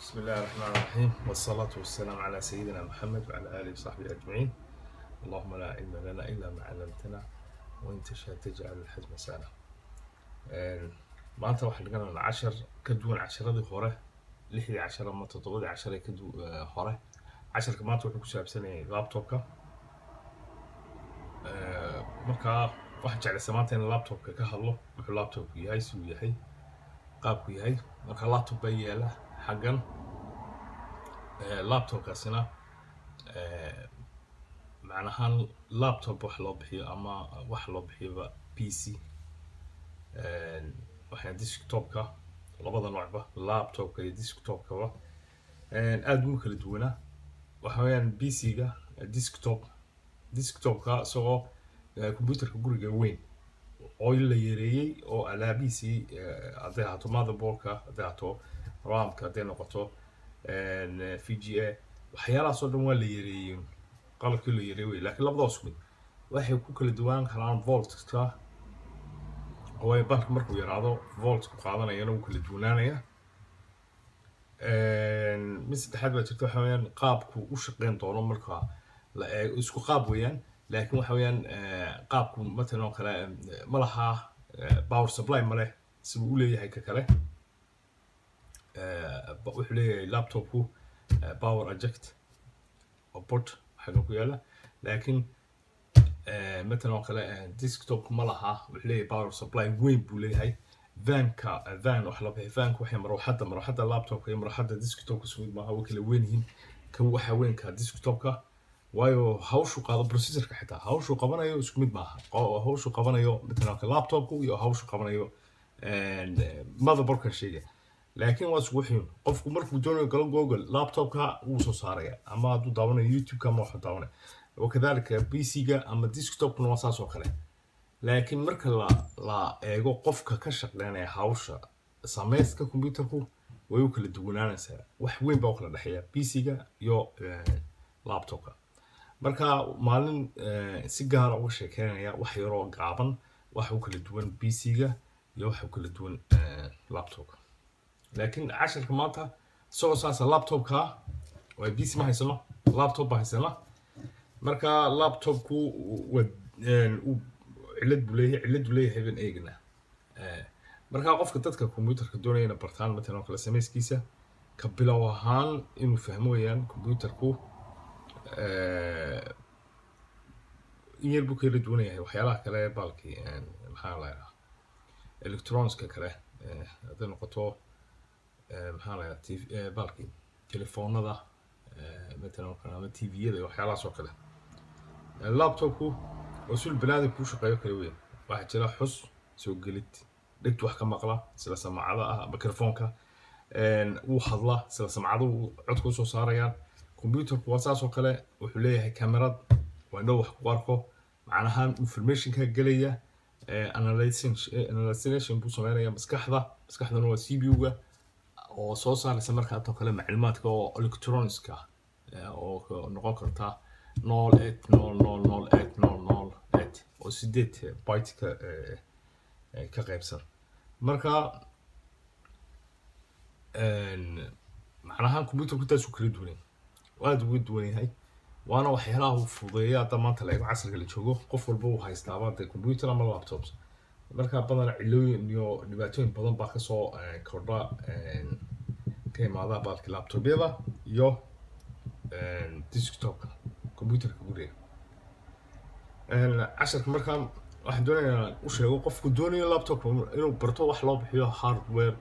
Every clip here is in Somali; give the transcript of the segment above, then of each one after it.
بسم الله الرحمن الرحيم والصلاة والسلام على سيدنا محمد وعلى آله وصحبه أجمعين. اللهم لا علم لنا إلا ما علمتنا وأنت تجعل الحزن سهلا. maanta waxaan dhiganaa 10 ka duwan 10radii hore 16 ama 17 ka duwan hore 10ka maanta wuxuu ku saabsan yahay laptopka marka waxaan jeclaysaa maanta in laptopka ka hadlo wuxuu laptopku yahay si uu yahay qaabku yahay marka laptop bay yaala xagan laptopkaasina macnahan laptop wax loo bixiyo ama wax loo bixiyo PC waxaan desktopka labada noocba laptopka iyo desktopka aad u kala duwana waxa weeyaan PC-ga desktopka soo computerka guriga weyn oo la yareeyay oo alaabiisi haday ahaato motherboardka haday ahaato RAM-ka haday noqoto VGA waxyaalahaas oo dhan waa la yareeyay qalabkii la yareeyay laakiin labadaas mid waxay ku kala duwan karaan voltska oo ay bank markuu yaraado volt ku qaadanayana uu kala duwanaanaya mid saddexaad baa jirta waxa weeyaan qaabku u shaqeyn doono marka la isku qaab weeyaan laakiin waxa weeyaan qaabku مثلا kale ma laha power supply ma leh si uu leeyahay ka kale wuxuu leeyahay laptopku power eject port xaga ku yaala laakiin مثلا kale desktop ma laha wuxuu leeyahay power supply weyn buu leeyahay van wax la bixi van waxay maruuxada laptopka iyo maruuxada desktopka soo ma aha kala weyn yihiin ka waxa weyn ka desktopka waayo hawshu qaado processorka xitaa hawshu qabanayo isku mid maaha hawshu qabanayo مثلا laptopku iyo hawshu qabanayo motherboardka shayga laakiin waa isku xiyun qofku markuu doonayo galo Google laptopka uu soo saaraya ama hadduu daawanayo YouTube-ka ama wax daawanay وكذلك PC-ga ama desktopna waa saas oo kale laakiin marka la eego qofka ka shaqeynaya hawsha sameeyska computerku way u kala duwanaanaysaa wax weyn baa kala dhaxeeya PC-ga iyo laptopka marka maalin si gaar ah u sheekeynaya wax yar oo gaaban wax u kala duwan PC-ga iyo wax u kala duwan laptopka laakiin 10ka maanta soo saasa laptopka way PC ma haysano laptop ba haysana marka laptopku cilad buu leeyahay ban eegna marka qofka dadka computerka doonayna bartaan مثلا kala sameeyskiisa ka bilow ahaan inuu fahmo weeyaan computerku in buu kala duwan yahay waxyaalaha kale balki maxaa la yiraahdaa electronics kale haday noqoto maxaa la yiraahdaa balki telefoonada مثلا ama TV-yada waxyaalahaas oo kale laptopku وسول بلادك كل شيء كلوين واحد جرا حس سو قلت دكت واحد كم مقلة سلا سماعة ميكروفونك وحضله سلا سماعة عدكو سو صار يعني كمبيوتر واساس وكله وحليه كاميرا ونوح قاركو معناها information كجلية analyzation بوسمينيا مسكحة نوع CPU أو صار لسمرك أتوكله معلومات كو electronics أو نقول كرتا 0800008 oo 8 byte ka qaybsan marka macnaha computerku taas uu kala duwan aad ugu duwan yahay waana waxyaalaha uu fududeeyaa maanta la casriga la joogo qof walba uu haystaa computer ama laptops marka badan cilooyin iyo dhibaatooyin badan baa ka soo kordha ka imaada balki laptopyada iyo desktopka computerka guriga casharka markaan waxaan doonayaa u sheego qofku doonayo laptop inuu barto wax loo bixiyo hardware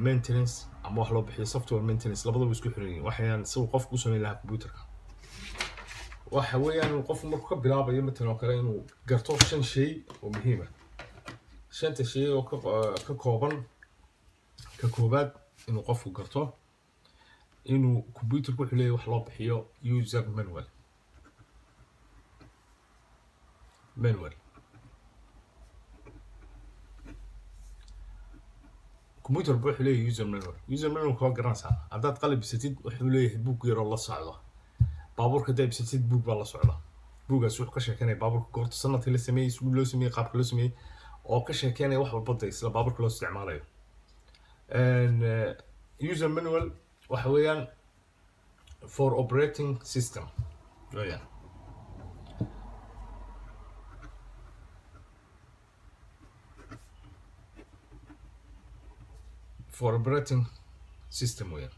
maintenance ama wax loo bixiyo software maintenance labadaba isku xiran yihiin waxaan si qofku u sameyn lahaa computerka waxa weeyaan qofku markuu ka bilaabayo مثلا kale inuu garto 5 shay oo muhiim ah 5 shay oo ka koobaad inuu qofku garto inuu computerku wuxuu leeyahay wax loo bixiyo user manual computer wuxuu leeyahay user manual ka garanaysa hadaad qalab bisatid wuxuu leeyahay book yar oo la socdo baabuurka dad bisatid book baa la socdo boogaas wuxuu ka sheekanaya baabuurka goorta sanadkii la sameeyay isku loo sameeyay qaabka loo sameeyay oo ka sheekanaya wax walba isla baabuurka loo isticmaalayo user manual waxa weeyaan for operating system weeyaan. for operating system weeyaan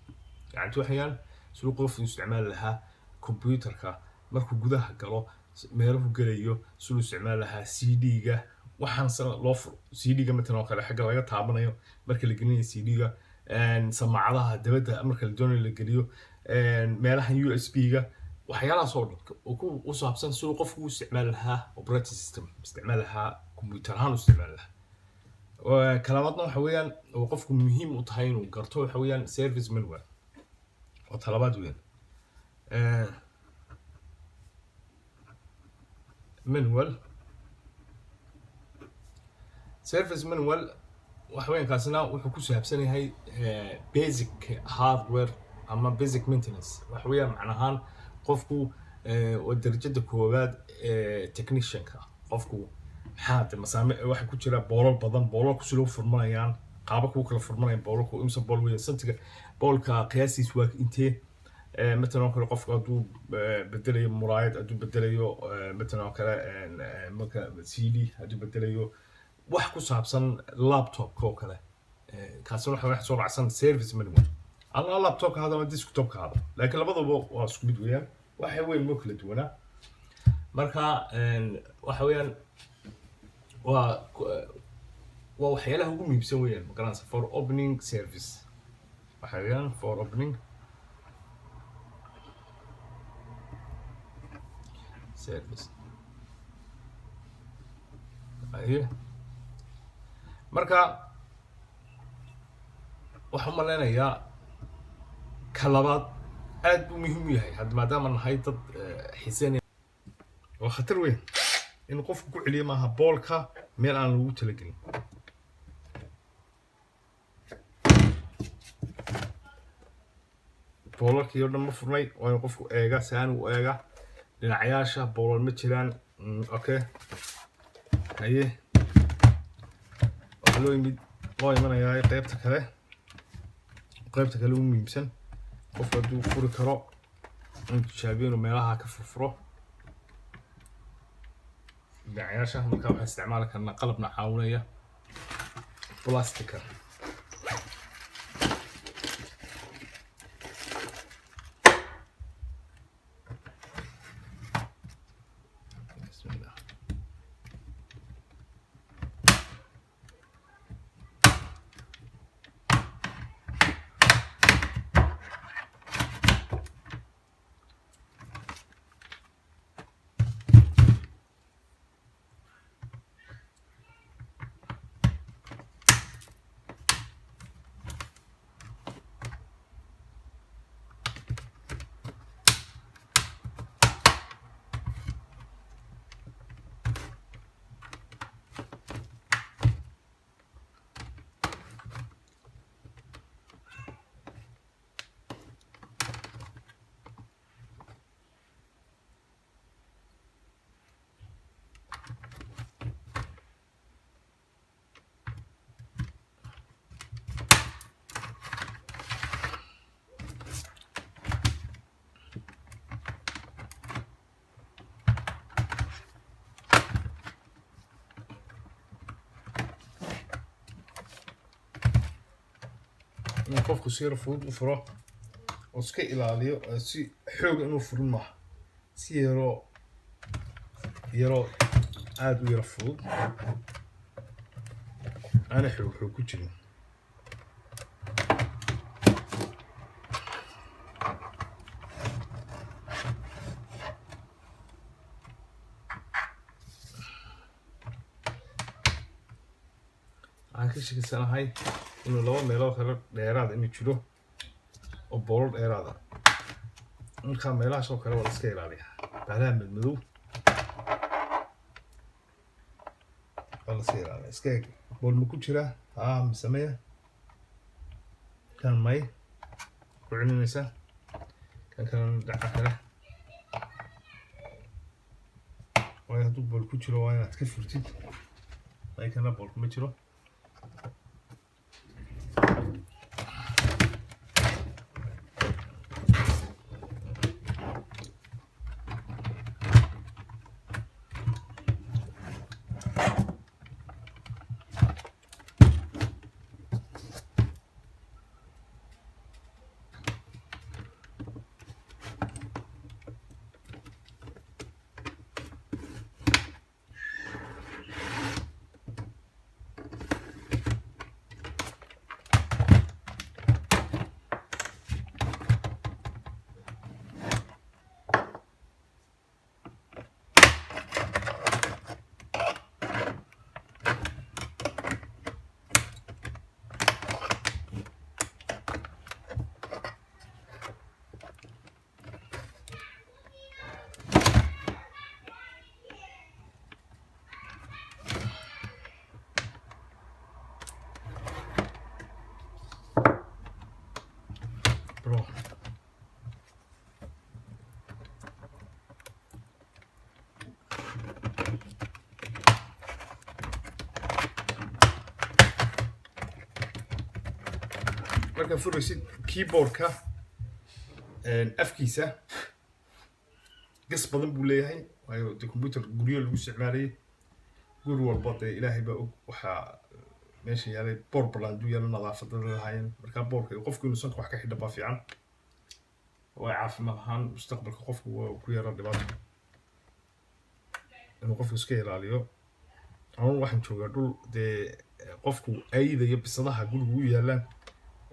يعني waxayaan sidoo qof isticmaal lahaa computerka markuu gudaha galo meeluhu galayo sidoo isticmaal lahaa CD-ga waxaan loo CD-ga midna oo kale xagga laga taabanayo marka la gelinayo CD-ga samacadaha dabadda marka la doonayo la geliyo meelaha USB-ga waxyaalaha soo dhan oo ku saabsan sidoo qofku u isticmaal lahaa operating system isticmaal lahaa computer ahaan u isticmaal lahaa kalamadna waxa weeyaan oo qofku muhiim u tahay inuu garto waxa weeyaan service manual oo talabaad weeyaan manual service manual waxa weeyaan kaasina wuxuu ku saabsan yahay basic hardware ama basic maintenance waxa weeyaan macnahaan qofku darajada koowaad technicianka qofku maxaa masaame waxa ku jira boolal badan boolal ku soo furmanayaan qaabka ku kala furmanayaan boolku imsa bool weeyaan santiga boolka qiyaasiis waa intee مثلا كل قف قدو بدلي مرايد قدو بدليو مثلا كلا مك سيدي قدو بدليو wax ku saabsan laptop ko kale kaasoo waxa soo raacsan service manual alla laptop hada ama desktop hada laakiin labadaba waa isku mid weeyaan waxa weyn ma kala duwana marka waxa weeyaan waa waxyaalaha ugu muhiimsan weeyaan magaranaysa for opening service waxa weeyaan for opening service aye marka waxa maleenaya kalabaad aad u muhiim yahay had maadaama nahay dad xiisanay oo khatar weyn in qofku ku celiyo maaha boolka meel aan lagu talagelin boolarkii oo dhan ma furnay oo in qofku eega saan uu eega dhinacayaasha boolal ma jiraan okay haye waxa loo yimid loo imanayaa qaybta kale ugu muhiimsan qofku hadduu furi karo inuu tijaabiyo meelaha ka furfuro dhinacayaasha marka waxaa isticmaali karnaa qalabna caawinaya plastica qofku si fudud u furo oo iska ilaaliyo si xoog inuu furin ma si yaro aad u yara fudud ana xoog ku jirin aan ka shaqeysanahay inuu laba meelood kala dheeraad inuu jiro oo boolal dheeraad ah marka meelahaas oo kale waa iska ilaaliya baalaha madmadow wala iska ilaaliya iska bool ma ku jira misameeya kan may ku celinaysa kan kalena dhaca kale waa hadduu bool ku jiro waa inaad ka furtid may kana bool kuma jiro Pro marka furaysid keyboardka afkiisa gas badan buu leeyahay waayo de computer guryo lagu isticmaalay guri walba de ilaahay baa og waxaa meesha yaalay board balan duu yaala nadaafada lahayn marka boardka qofku inuu sanka wax ka xidha baa fiican oo caafimaad ahaan mustaqbalka qofku ku yara dhibaato inuu qofku iska ilaaliyo aan waxaan joogaa dhul dee qofku ayda iyo bisadaha guriga u yaalaan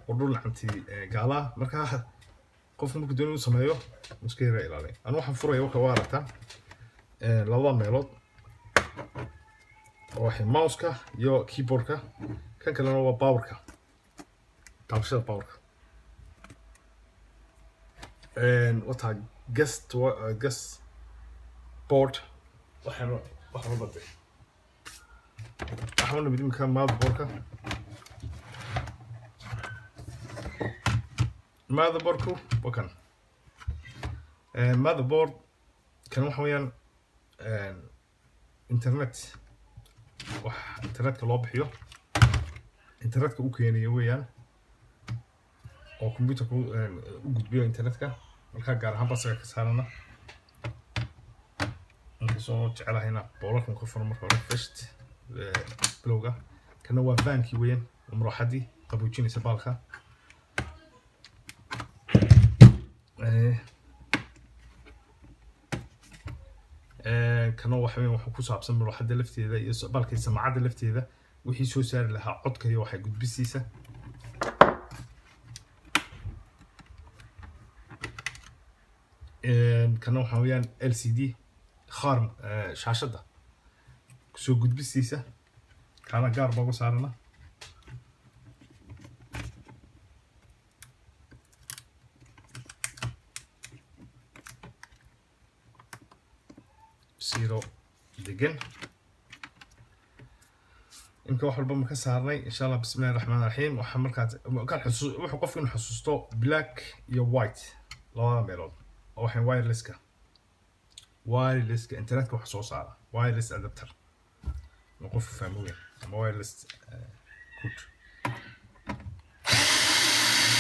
oo dhul anti gaala marka qofku markuu doonayo sameeyo iska yara ilaaliyo aan waxaan furayo waxa waarata laba meelood waxay mouse-ka iyo keyboard-ka kan kalena waa power-ka taabashada power-ka wata gas board waxaan baday waxaan nabadin ka motherboard-ka motherboard-ku wakan motherboard kan waxa weeyaan internet wax internetka loo bixiyo internetka uu keenayo weeyaan oo computerku u gudbiyo internetka marka gaar ahaan basaga ka saarana inta soo jecelahayna boolarkan ku furan marka hore first blogga kana waa banki weeyaan umroxadii qaboojinaysa baalka كانوا وحوين وحكوا صعب سمر واحد لفتي ذا يسقبل كي سمعت لفتي ذا وحي شو صار لها عد كي واحد جود بسيسة كانوا وحوين LCD خارم شاشة ده شو جود بسيسة كان جار بقول صارنا سيرو دقن إنك واحد ربما كسرني إن شاء الله بسم الله الرحمن الرحيم وحمر كان حسوس وحقف إنه حسوسته بلاك يا وايت لا ميلون أو حين وايرلس كإنترنت كحسوس على وايرلس أدابتر نقف فهموية أما وايرلس كود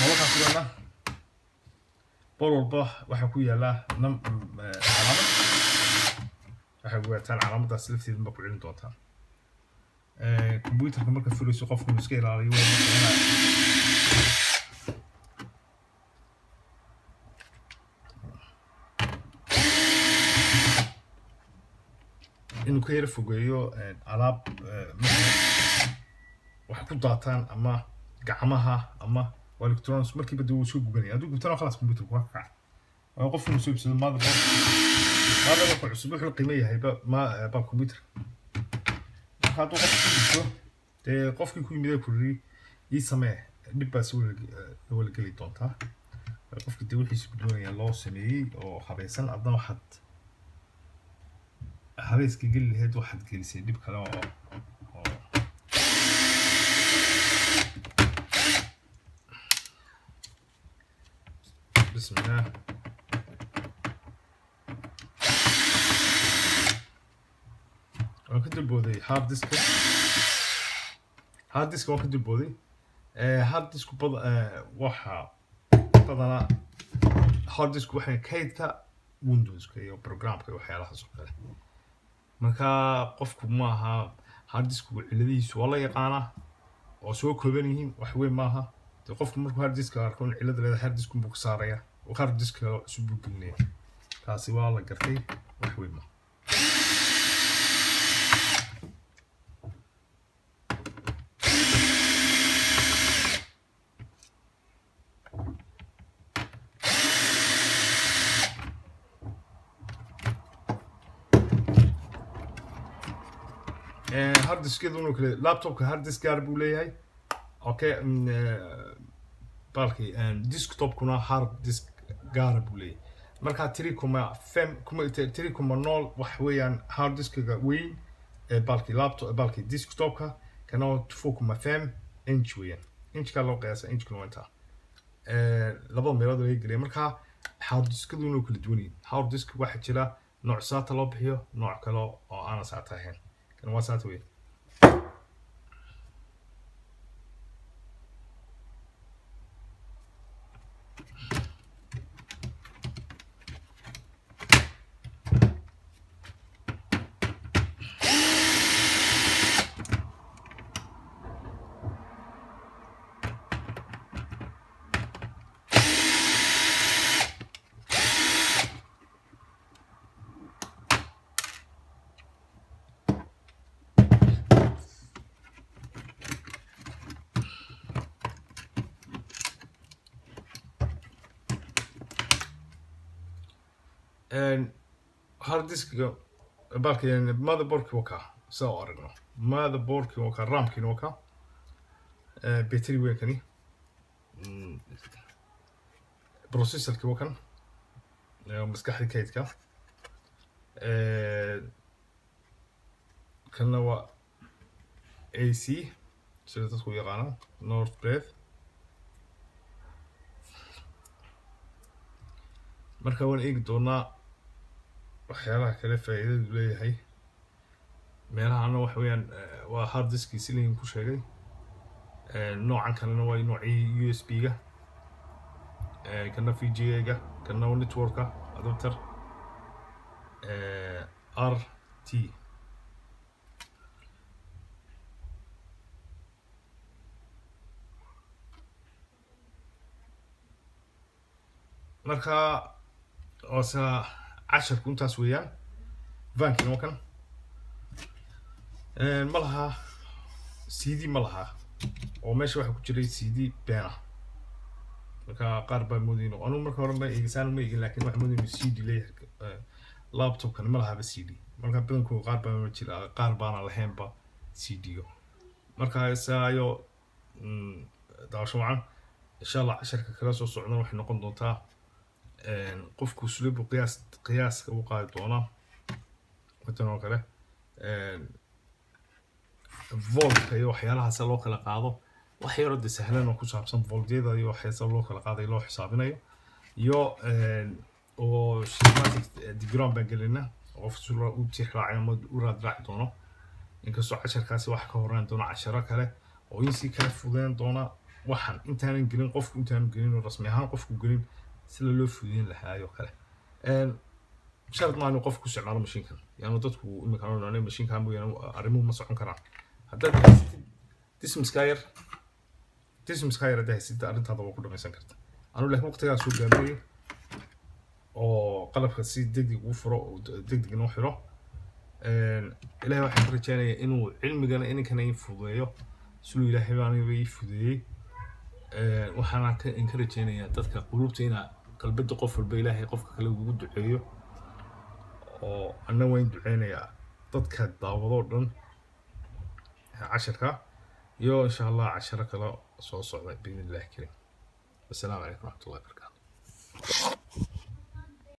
والله كافينا بول وحكوية لا نم علامة waxay weertaan calaamadaas lafteeda ma ku celin doontaa computerka marka furayso qofku iska ilaaliyo inuu ka yara fogeeyo alaab wax ku daataan ama gacmaha ama electronics markiiba dib uu soo gubanaya hadduu gubtana khalaas computerku waa ka kaca waa qofku inuu soo ibsado motherboard هذا هو الأسبوع القيمية هي ما بالكمبيوتر هذا قف كله قف كل ميدا كوري يسمع نبى سوي هو اللي قلي دونتا قف كده وحش بدون يلا سمي أو حبيسان أضنا واحد حبيس كجيل هاد واحد جلسة نبى كلام بسم الله كنت بودي هارد ديسك وكنت بودي هارد ديسك وحا طبعا هارد ديسك وحين كيتا ويندوز كي او بروجرام كي وحيالها سو كله marka qofku maaha hard disk ciladiisu wala yaqaana oo soo kooban yihiin wax weyn maaha qofku markuu hard disk arko cilad leedahay hard disk buu ka saaraya oo hard disk cusub buu gelinaya taasi waa la gartay wax weyn maaha هارد ديسك كده كله لابتوب هارد ديسك قارب وليه اوكي بالكي ديسكتوب كنا هارد ديسك قارب وليه marka 3.0 wax weeyaan hard disk-ga weyn balki laptop balki desktop-ka kana 4.5 inch weeyaan inch ka loo qiyaasa inch kuna inta laba meelood laga geliya marka hard diskadu inuu kala duwan yihiin hard disk waxa jira nooc SATA loo bixiyo nooc kale oo aan SATA ahayn kan waa SATA weyn hard disk بالكي motherboard وكا سو أرجعنا motherboard وكا RAM كي وكا باتري ويكني processor كي وكان مسكح كيت كا كنا و AC سير تدخل يقانا North Breath marka waan eegi doonaa waxyaalaha kale faa'iidadu leeyahay meelahan waxa weeyaan waa hard disk silin ku sheegay noocan kalena waa noocii USB ga kana VGA ga kana network ka adapter RT marka وسا 10 كنتاس ويان فانكي نوكن ملها CD ملها وماشي واحد كجري CD بينا marka qaar baa moodin oo marka hore ma iisan ma igin laakiin wax moodin CD leeyahay laptop kan malaha CD marka badanku qaar baa ma jira qaar baana lahayn ba CD marka isaayo daawasho wacan insha Allah 10 kala soo socdo waxay noqon doontaa qofku sulub qiyaas uu qaadi doona watanoo kale volt iyo waxyaalahaas loo kala qaado wax yar oo sahlan oo ku saabsan voltyada iyo waxyaalaha loo kala qaaday loo xisaabinayo iyo oo schematic diagram baan gelina oo fusulo u tixraacay ama u raadraaci doono inkastoo 10kaasi wax ka horaan doona 10 kale oo insi kala fudeen doona waxan intaan gelin qofku intaan gelin rasmi ahaan qofku gelin sida loo fuudin lahaa iyo kale شرط ما نوقف كوس على ماشين كان يعني ضدكوا إنك أنا أنا ماشين كان بيجي أرمو مسحون كران هذا تسمى سكاير ده سيد أرنت هذا وكله ما يسكرت أنا لك وقت يا سوق جابري أو قلب خسيت دق وفرو دق نوحرو إلهي واحد رجعني إنه علم جانا إني كان يفوضيه سلو إلهي يعني يفوضيه وحنا كإنكرجعني تذكر قلوبتنا قلبت قفل بإلهي قفك كله وجود عيو oo ana weyn duceynaya dadka daawado dhan 10ka iyo insha Allah 10 kale soo socda biidin Allah kariim. Assalaamu alaykum wa rahmatullahi wa barakatuh.